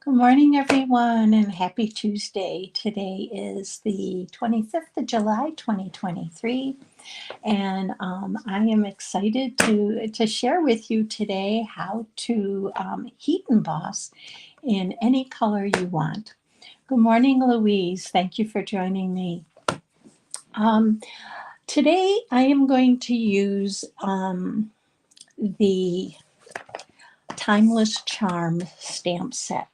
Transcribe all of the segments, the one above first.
Good morning, everyone, and happy Tuesday. Today is the 25th of July, 2023, and I am excited to share with you today how to heat emboss in any color you want. Good morning, Louise. Thank you for joining me. Um, Today, I am going to use the Timeless Charm stamp set.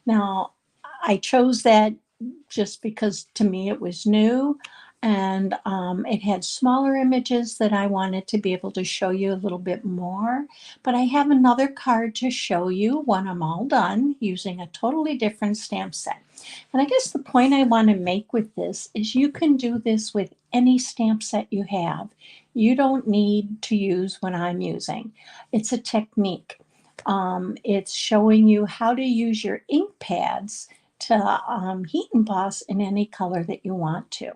Now, I chose that just because to me it was new, and it had smaller images that I wanted to be able to show you a little bit more. But I have another card to show you when I'm all done using a totally different stamp set. And I guess the point I want to make with this is you can do this with any stamp set you have. You don't need to use what I'm using. It's a technique. It's showing you how to use your ink pads to heat emboss in any color that you want to,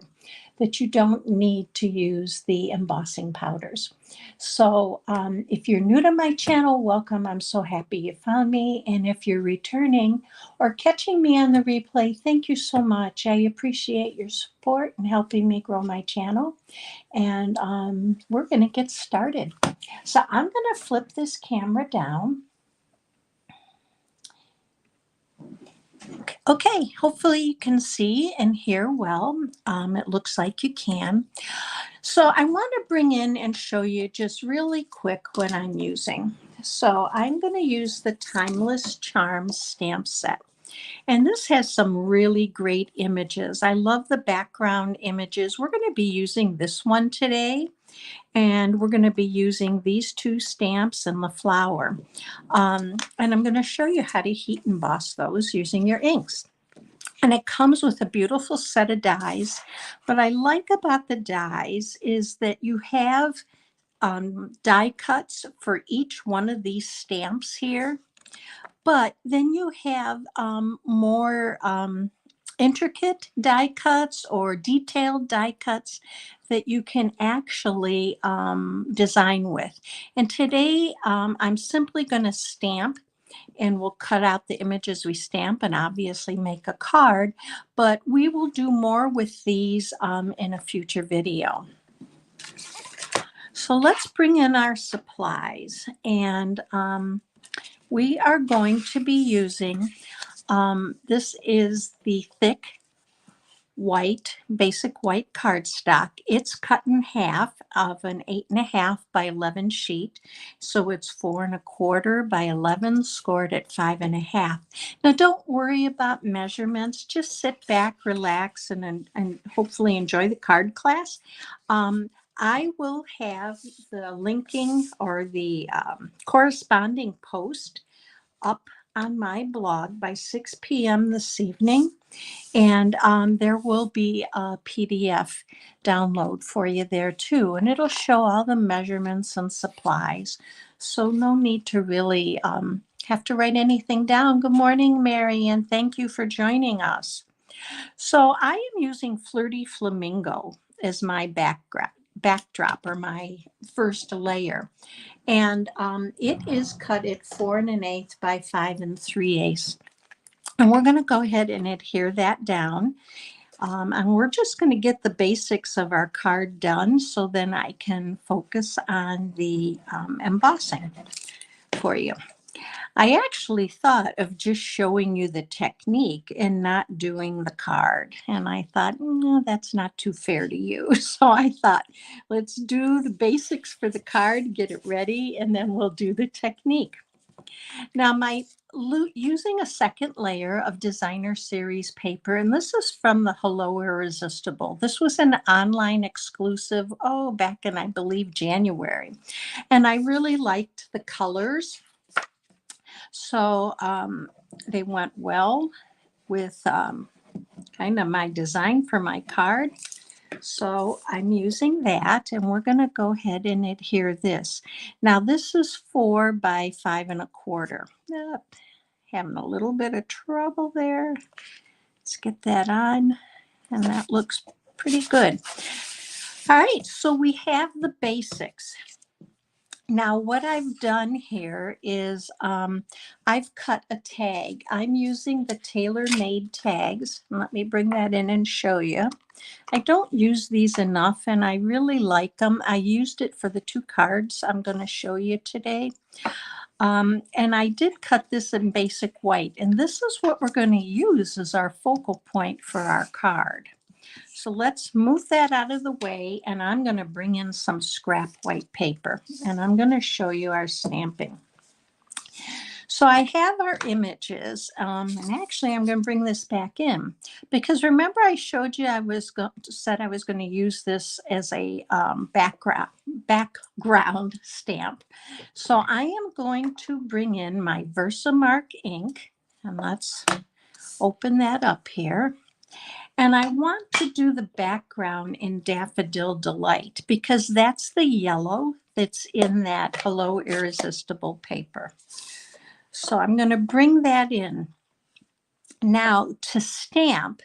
that you don't need to use the embossing powders. So if you're new to my channel, welcome. I'm so happy you found me. And if you're returning or catching me on the replay, thank you so much. I appreciate your support and helping me grow my channel. And we're going to get started. So I'm going to flip this camera down. Okay, hopefully you can see and hear well. It looks like you can. So I want to bring in and show you just really quick what I'm using. So I'm going to use the Timeless Charms stamp set. And this has some really great images. I love the background images. We're going to be using this one today. And we're going to be using these two stamps and the flower. And I'm going to show you how to heat emboss those using your inks. And it comes with a beautiful set of dies. What I like about the dies is that you have die cuts for each one of these stamps here. But then you have more intricate die cuts or detailed die cuts that you can actually design with. And today I'm simply going to stamp, and we'll cut out the images we stamp and obviously make a card, but we will do more with these in a future video. So let's bring in our supplies, and we are going to be using, this is the thick white, basic white cardstock. It's cut in half of an 8.5 by 11 sheet. So it's 4.25 by 11, scored at 5.5. Now don't worry about measurements. Just sit back, relax, and hopefully enjoy the card class. I will have the linking or the corresponding post up on my blog by 6 p.m. this evening. And there will be a PDF download for you there too. And it'll show all the measurements and supplies. So no need to really have to write anything down. Good morning, Mary, and thank you for joining us. So I am using Flirty Flamingo as my backdrop or my first layer. And it is cut at 4 1/8 by 5 3/8. And we're going to go ahead and adhere that down. And we're just going to get the basics of our card done so then I can focus on the embossing for you. I actually thought of just showing you the technique and not doing the card. And I thought, no, that's not too fair to you. So I thought, let's do the basics for the card, get it ready, and then we'll do the technique. Now, using a second layer of designer series paper, and this is from the Hello Irresistible. This was an online exclusive, back in, I believe, January. And I really liked the colors. So they went well with kind of my design for my card. So I'm using that, and we're going to go ahead and adhere this. Now this is 4 by 5 1/4. Having a little bit of trouble there. Let's get that on, and that looks pretty good. All right, so we have the basics. Now, what I've done here is I've cut a tag. I'm using the tailor-made tags. Let me bring that in and show you. I don't use these enough, and I really like them. I used it for the 2 cards I'm going to show you today. And I did cut this in basic white, and this is what we're going to use as our focal point for our card. So let's move that out of the way, and I'm going to bring in some scrap white paper, and I'm going to show you our stamping. So I have our images, and actually I'm going to bring this back in because remember I showed you said I was going to use this as a background stamp. So I am going to bring in my Versamark ink, and let's open that up here. And I want to do the background in Daffodil Delight because that's the yellow that's in that Hello Irresistible paper. So I'm going to bring that in. Now to stamp,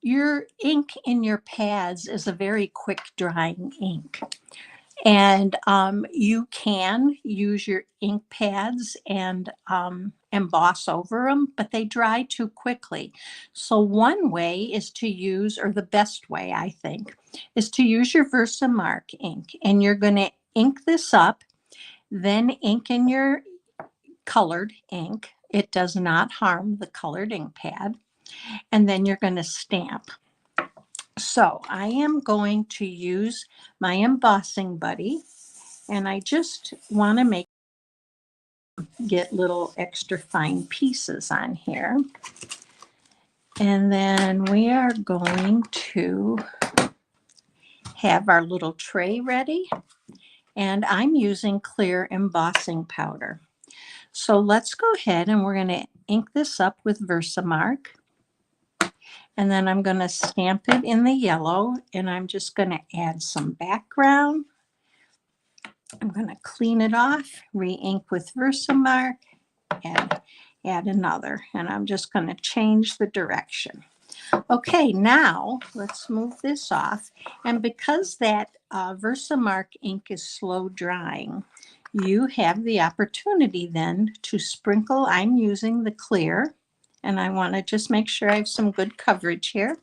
your ink in your pads is a very quick drying ink. And you can use your ink pads and emboss over them, but they dry too quickly. So one way is to use, or the best way I think, is to use your Versamark ink. And you're going to ink this up, then ink in your colored ink. It does not harm the colored ink pad. And then you're going to stamp. So I am going to use my embossing buddy, and I just want to get little extra fine pieces on here. And then we are going to have our little tray ready, and I'm using clear embossing powder. So let's go ahead and we're going to ink this up with Versamark. And then I'm going to stamp it in the yellow, and I'm just going to add some background. I'm going to clean it off, re-ink with Versamark, and add another. And I'm just going to change the direction. Okay, now let's move this off. And because that Versamark ink is slow drying, you have the opportunity then to sprinkle. I'm using the clear, and I want to just make sure I have some good coverage here.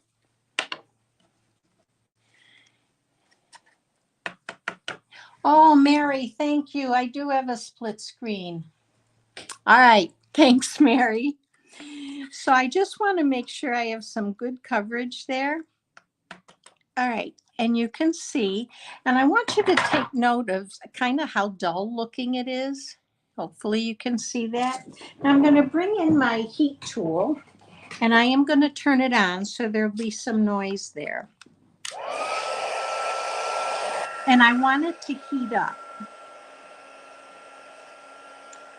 Oh, Mary, thank you. I do have a split screen. All right, thanks, Mary. So I just want to make sure I have some good coverage there. All right, and you can see, and I want you to take note of kind of how dull looking it is. Hopefully you can see that. Now I'm going to bring in my heat tool, and I am going to turn it on so there'll be some noise there. And I want it to heat up.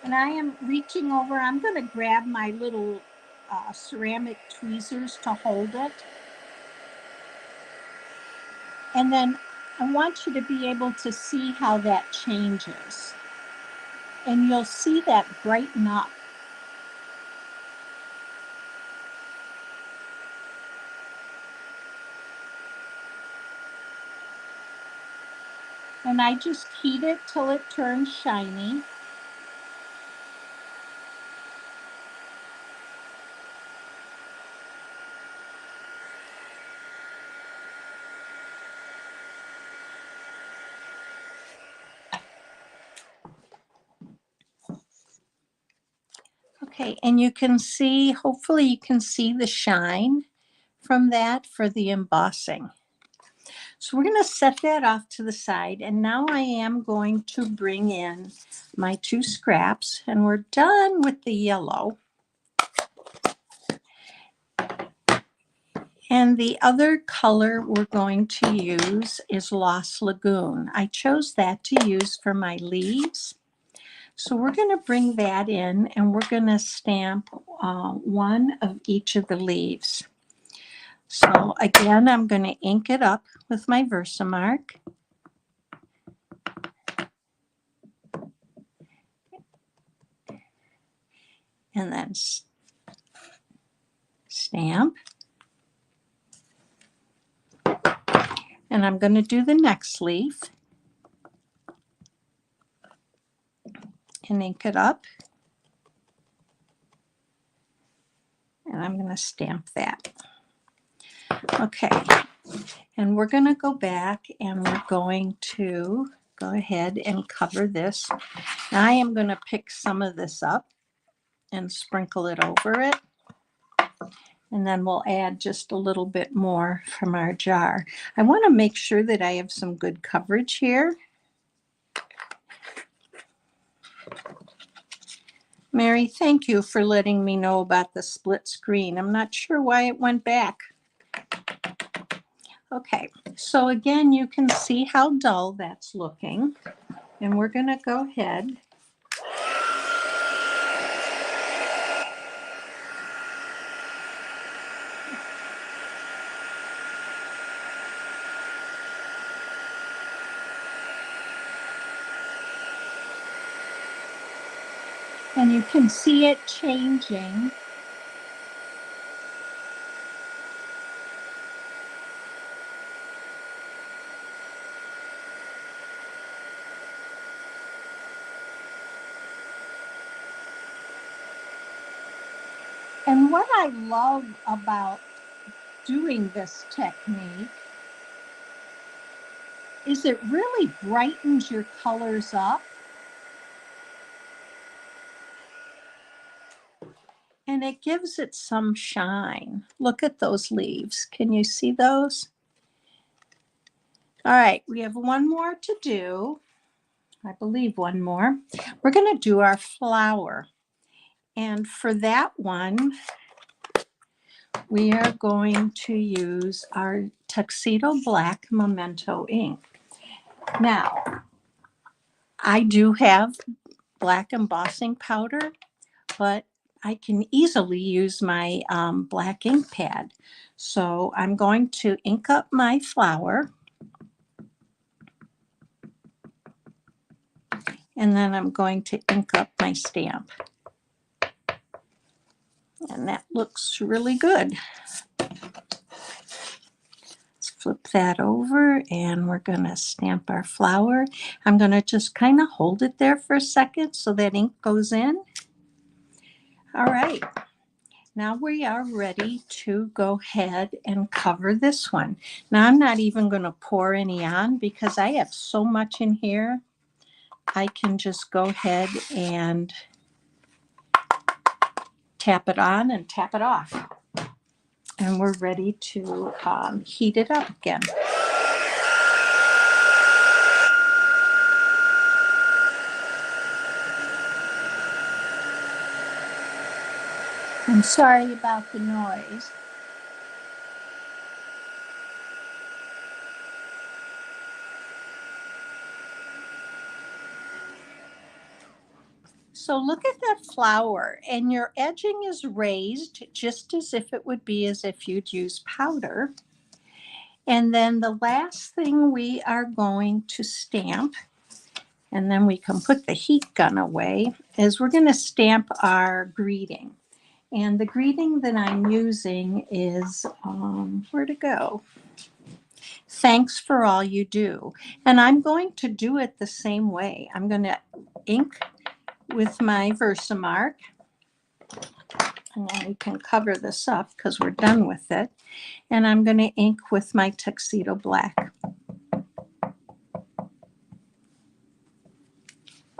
And I am reaching over, I'm going to grab my little ceramic tweezers to hold it. And then I want you to be able to see how that changes. And you'll see that brighten up. And I just heat it till it turns shiny. Okay, and you can see, hopefully you can see the shine from that for the embossing. So we're going to set that off to the side, and now I am going to bring in my 2 scraps, and we're done with the yellow. And the other color we're going to use is Lost Lagoon. I chose that to use for my leaves. So we're going to bring that in, and we're going to stamp one of each of the leaves. So again, I'm going to ink it up with my Versamark. And then stamp. And I'm going to do the next leaf. and ink it up. And I'm going to stamp that. Okay, and we're going to go back and we're going to go ahead and cover this. Now I am going to pick some of this up and sprinkle it over it. And then we'll add just a little bit more from our jar. I want to make sure that I have some good coverage here. Mary, thank you for letting me know about the split screen. I'm not sure why it went back. Okay, so again, you can see how dull that's looking. And we're going to go ahead and you can see it changing. And what I love about doing this technique is it really brightens your colors up. And it gives it some shine. Look at those leaves. Can you see those? All right, we have one more to do. I believe one more. We're going to do our flower. And for that one, we are going to use our Tuxedo Black Memento ink. Now, I do have black embossing powder, but I can easily use my black ink pad. So I'm going to ink up my flower. And then I'm going to ink up my stamp. And that looks really good. Let's flip that over and we're going to stamp our flower. I'm going to just kind of hold it there for a second so that ink goes in. All right. Now we are ready to go ahead and cover this one. Now I'm not even going to pour any on because I have so much in here. I can just go ahead and tap it on and tap it off. And we're ready to heat it up again. I'm sorry about the noise. So look at that flower, and your edging is raised just as if it would be as if you'd use powder. And then the last thing we are going to stamp, and then we can put the heat gun away, is we're going to stamp our greeting. And the greeting that I'm using is, where to go? Thanks for all you do. And I'm going to do it the same way. I'm going to ink with my Versamark. And then we can cover this up because we're done with it. And I'm going to ink with my Tuxedo Black.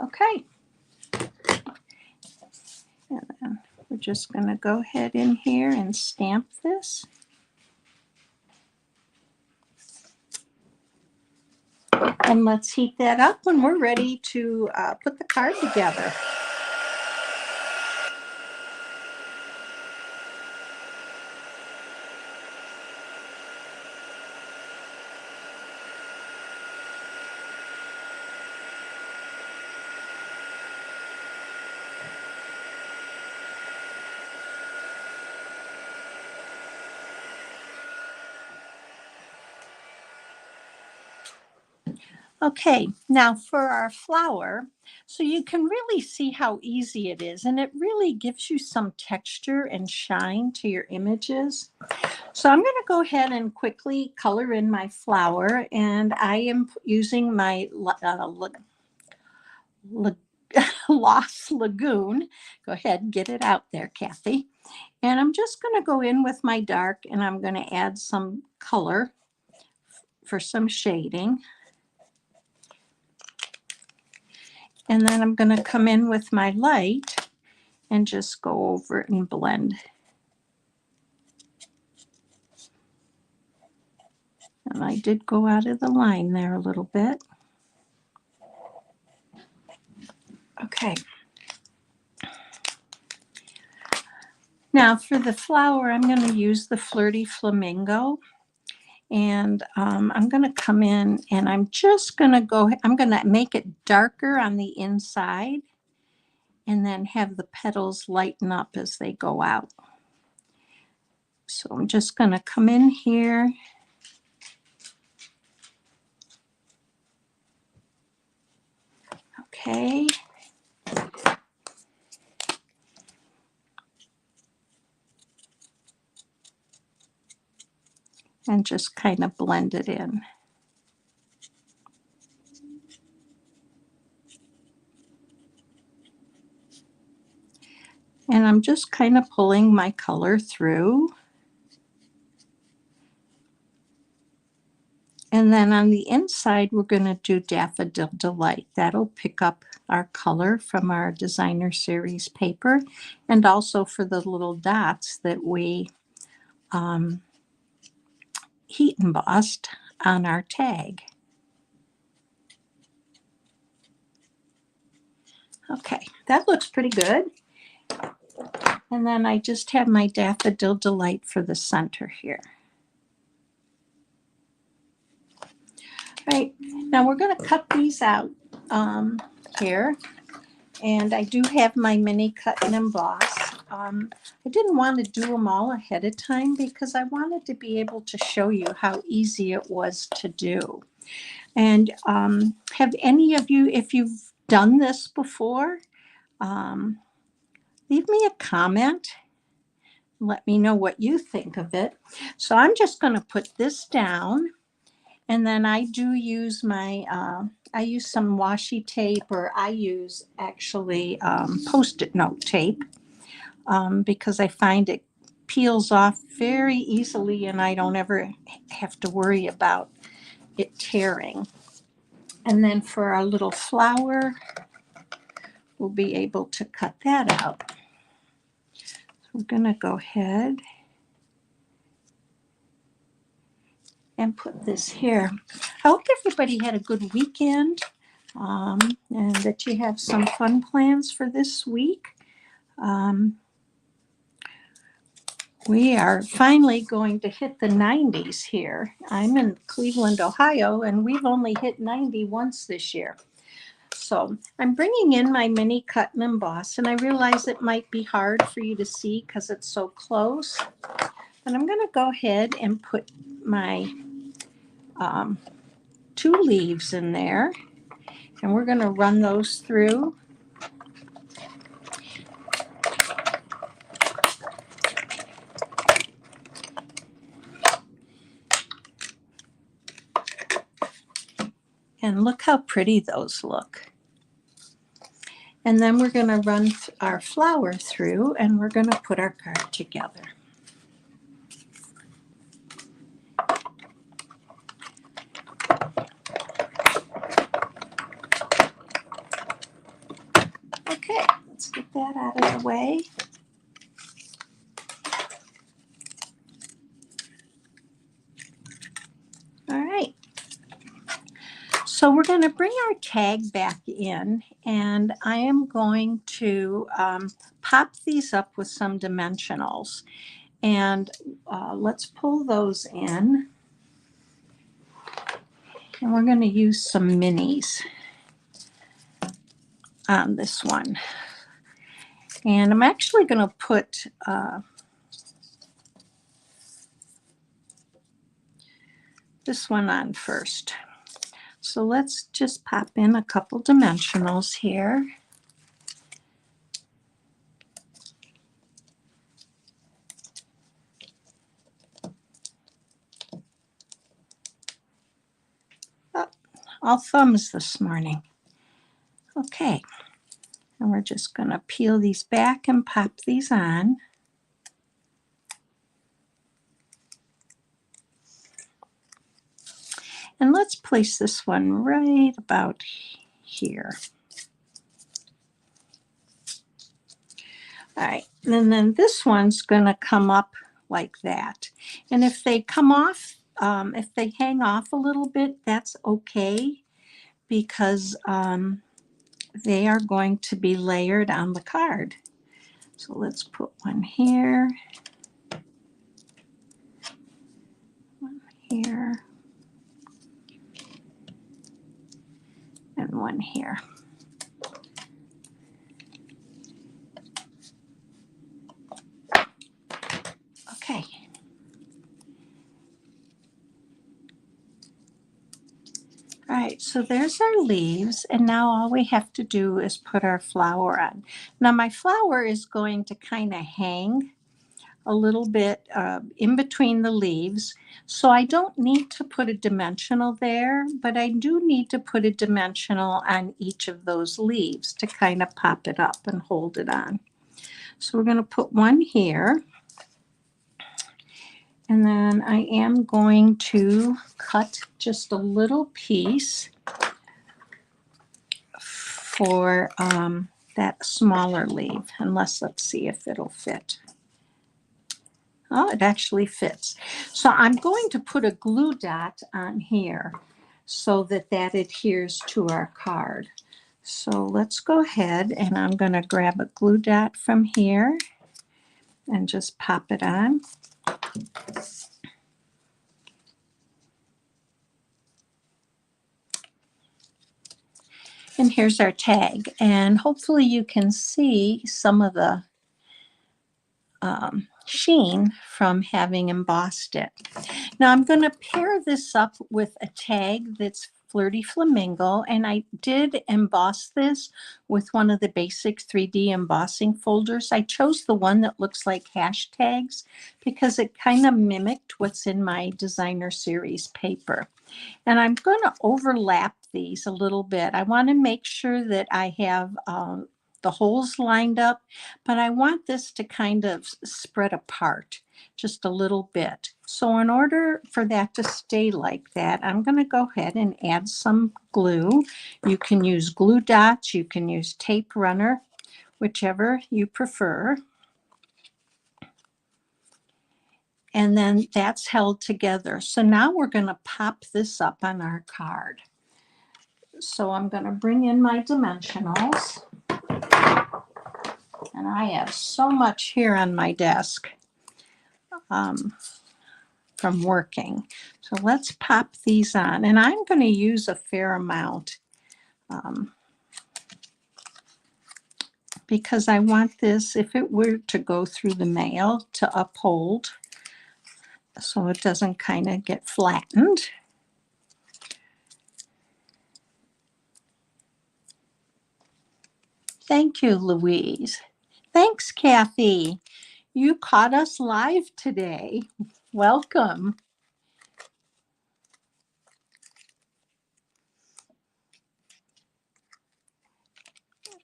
Okay. And then we're just going to go ahead in here and stamp this. And let's heat that up when we're ready to put the card together. Okay, now for our flower, so you can really see how easy it is, and it really gives you some texture and shine to your images. So I'm going to go ahead and quickly color in my flower, and I am using my Lost Lagoon. Go ahead and get it out there, Kathy. And I'm just going to go in with my dark, and I'm going to add some color for some shading. And then I'm going to come in with my light and just go over it and blend. And I did go out of the line there a little bit. Okay. Now for the flower, I'm going to use the Flirty Flamingo. And I'm going to come in and I'm just going to I'm going to make it darker on the inside and then have the petals lighten up as they go out. So I'm just going to come in here. Okay. And just kind of blend it in. And I'm just kind of pulling my color through. And then on the inside, we're going to do Daffodil Delight. That'll pick up our color from our designer series paper, and also for the little dots that we heat embossed on our tag. Okay, that looks pretty good. And then I just have my Daffodil Delight for the center here. Right, now we're going to cut these out here. And I do have my mini cut and emboss. I didn't want to do them all ahead of time because I wanted to be able to show you how easy it was to do. And have any of you, if you've done this before, leave me a comment. Let me know what you think of it. So I'm just going to put this down. And then I do use my, I use some washi tape, or I use actually Post-it note tape because I find it peels off very easily and I don't ever have to worry about it tearing. And then for our little flower, we'll be able to cut that out. So we're going to go ahead and put this here. I hope everybody had a good weekend and that you have some fun plans for this week. We are finally going to hit the 90s here. I'm in Cleveland, Ohio, and we've only hit 90 once this year. So I'm bringing in my mini cut and emboss, and I realize it might be hard for you to see because it's so close. But I'm going to go ahead and put my 2 leaves in there, and we're going to run those through. And look how pretty those look. And then we're going to run our flower through, and we're going to put our card together. Okay, let's get that out of the way. All right. So we're going to bring our tag back in, and I am going to pop these up with some dimensionals. And let's pull those in. And we're going to use some minis on this one. And I'm actually going to put this one on first. So let's just pop in a couple dimensionals here. Oh, all thumbs this morning. Okay, we're just going to peel these back and pop these on. And let's place this one right about here. All right, and then this one's going to come up like that. And if they come off, if they hang off a little bit, that's okay, because they are going to be layered on the card. So let's put one here, one here, and one here. Okay. All right, so there's our leaves, and now all we have to do is put our flower on. Now my flower is going to kind of hang a little bit in between the leaves, so I don't need to put a dimensional there, but I do need to put a dimensional on each of those leaves to kind of pop it up and hold it on. So we're going to put one here. And then I am going to cut just a little piece for that smaller leaf, unless, let's see if it'll fit. Oh, it actually fits. So I'm going to put a glue dot on here so that that adheres to our card. So let's go ahead, and I'm going to grab a glue dot from here and just pop it on. And here's our tag, and hopefully you can see some of the sheen from having embossed it. Now I'm going to pair this up with a tag that's Flirty Flamingo, and I did emboss this with one of the basic 3D embossing folders. I chose the one that looks like hashtags because it kind of mimicked what's in my designer series paper. And I'm going to overlap these a little bit. I want to make sure that I have the holes lined up, but I want this to kind of spread apart just a little bit. So in order for that to stay like that, I'm going to go ahead and add some glue. You can use glue dots, you can use tape runner, whichever you prefer. And then that's held together. So now we're going to pop this up on our card. So I'm going to bring in my dimensionals. And I have so much here on my desk from working. So let's pop these on. And I'm going to use a fair amount because I want this, if it were to go through the mail, to uphold so it doesn't kind of get flattened. Thank you, Louise. Thanks, Kathy. You caught us live today. Welcome.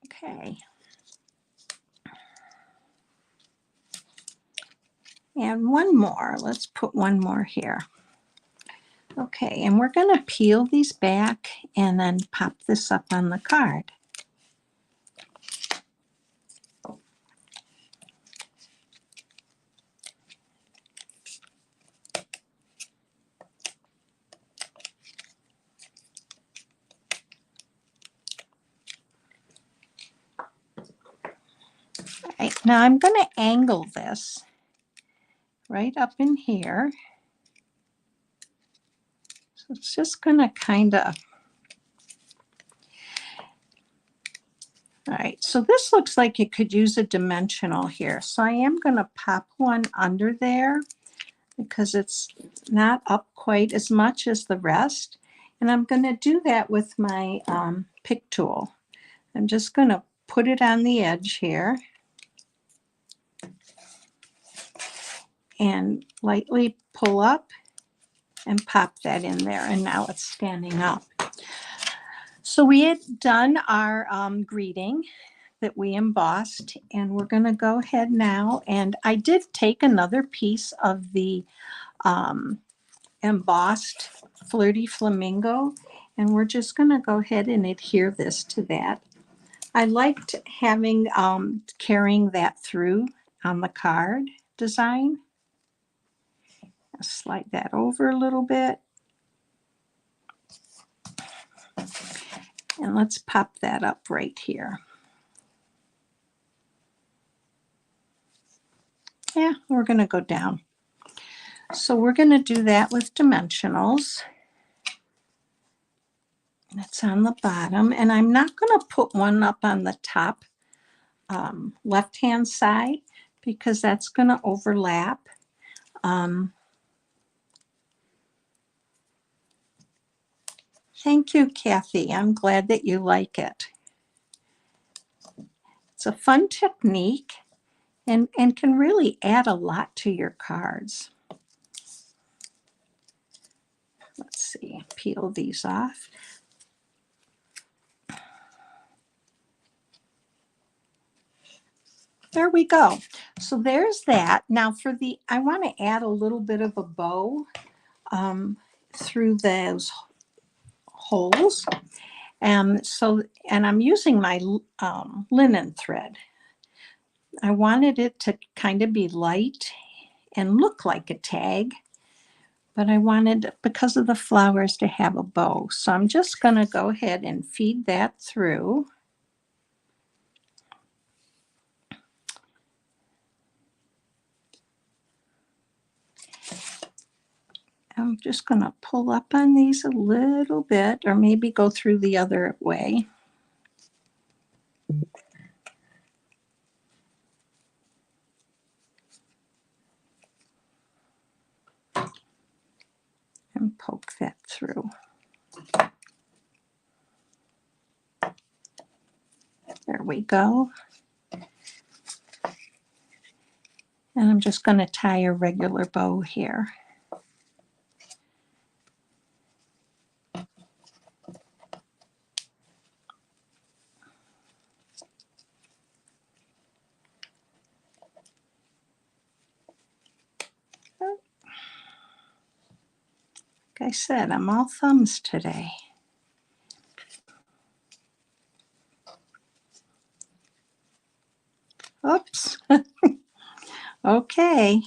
Okay. And one more. Let's put one more here. Okay, and we're going to peel these back and then pop this up on the card. All right, now I'm going to angle this right up in here. So it's just going to kind of, all right, so this looks like it could use a dimensional here. So I am going to pop one under there because it's not up quite as much as the rest. And I'm going to do that with my pick tool. I'm just going to put it on the edge here and lightly pull up and pop that in there. And now it's standing up. So we had done our greeting that we embossed, and we're going to go ahead now. And I did take another piece of the embossed Flirty Flamingo, and we're just going to go ahead and adhere this to that. I liked having carrying that through on the card design. I'll slide that over a little bit. And let's pop that up right here. Yeah, we're going to go down. So we're going to do that with dimensionals. That's on the bottom. And I'm not going to put one up on the top left-hand side because that's going to overlap. Thank you, Kathy. I'm glad that you like it. It's a fun technique and can really add a lot to your cards. Let's see, peel these off. There we go. So there's that. Now for the, I want to add a little bit of a bow through those holes. And I'm using my linen thread. I wanted it to kind of be light and look like a tag, but I wanted, because of the flowers, to have a bow. So I'm just going to go ahead and feed that through. I'm just going to pull up on these a little bit, or maybe go through the other way. And poke that through. There we go. And I'm just going to tie a regular bow here. Like I said, I'm all thumbs today. Oops. Okay.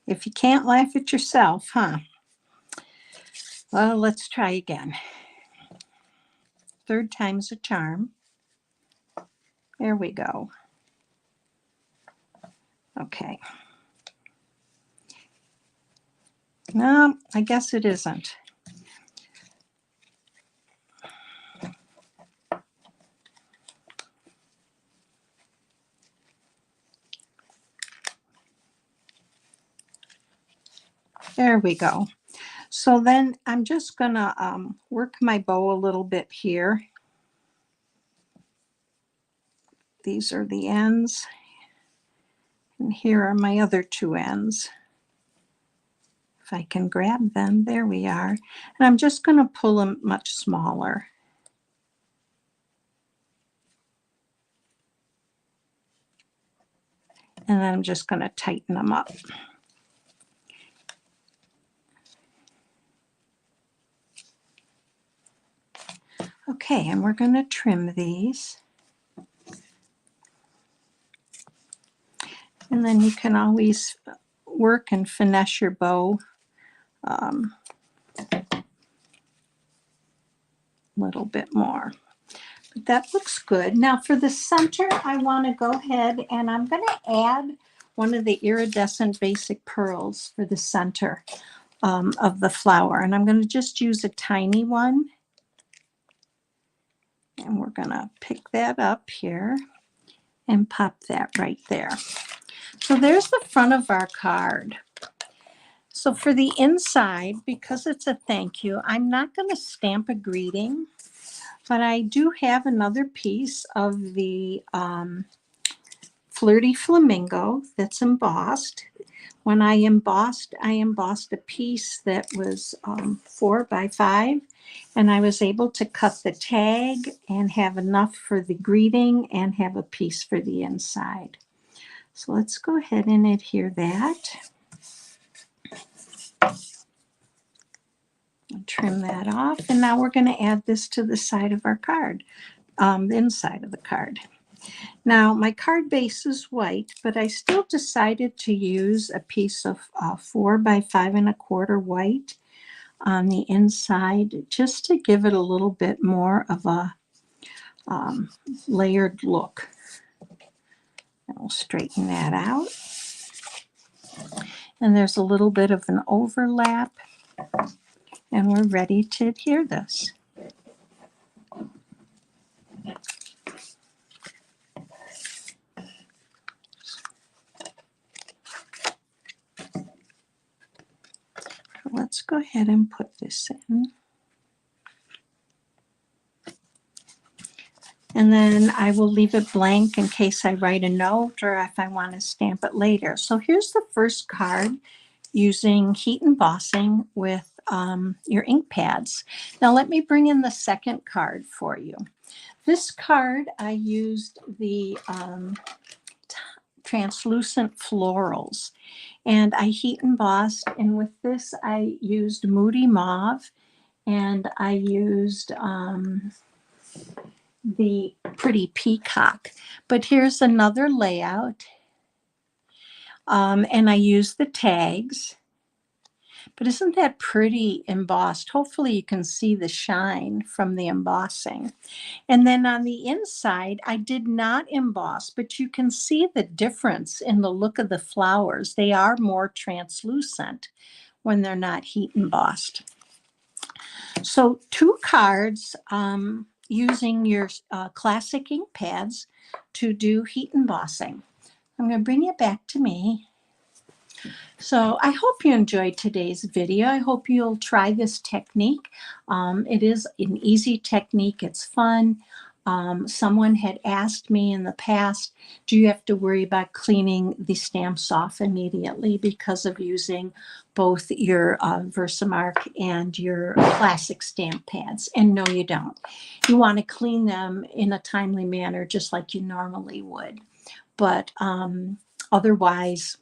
If you can't laugh at yourself, huh? Well, let's try again. Third time's a charm. There we go. Okay. No, I guess it isn't. There we go. So then I'm just gonna work my bow a little bit here. These are the ends, and here are my other two ends. If I can grab them, there we are. And I'm just gonna pull them much smaller. And then I'm just gonna tighten them up. Okay, and we're going to trim these. And then you can always work and finesse your bow a little bit more. But that looks good. Now for the center, I want to go ahead and I'm going to add one of the iridescent basic pearls for the center of the flower. And I'm going to just use a tiny one. And we're going to pick that up here and pop that right there. So there's the front of our card. So for the inside, because it's a thank you, I'm not going to stamp a greeting, but I do have another piece of the Flirty Flamingo that's embossed. When I embossed a piece that was 4 by 5, and I was able to cut the tag and have enough for the greeting and have a piece for the inside. So let's go ahead and adhere that. Trim that off, and now we're going to add this to the side of our card, the inside of the card. Now my card base is white, but I still decided to use a piece of 4 by 5 1/4 white on the inside, just to give it a little bit more of a layered look. And we'll straighten that out. And there's a little bit of an overlap, and we're ready to adhere this. Let's go ahead and put this in. And then I will leave it blank in case I write a note or if I want to stamp it later. So here's the first card using heat embossing with your ink pads. Now let me bring in the second card for you. This card, I used the translucent florals, and I heat embossed, and with this I used Moody Mauve, and I used the Pretty Peacock. But here's another layout, and I used the tags. But isn't that pretty embossed? Hopefully you can see the shine from the embossing. And then on the inside, I did not emboss, but you can see the difference in the look of the flowers. They are more translucent when they're not heat embossed. So 2 cards using your classic ink pads to do heat embossing. I'm going to bring it back to me. So I hope you enjoyed today's video. I hope you'll try this technique. It is an easy technique. It's fun. Someone had asked me in the past, do you have to worry about cleaning the stamps off immediately because of using both your Versamark and your classic stamp pads? And no, you don't. You want to clean them in a timely manner, just like you normally would. But otherwise,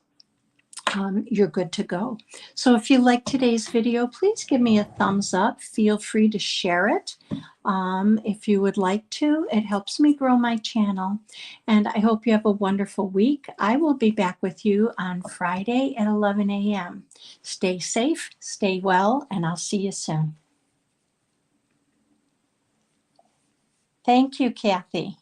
you're good to go. So if you like today's video, please give me a thumbs up. Feel free to share it if you would like to. It helps me grow my channel. And I hope you have a wonderful week. I will be back with you on Friday at 11 a.m. Stay safe, stay well, and I'll see you soon. Thank you, Kathy.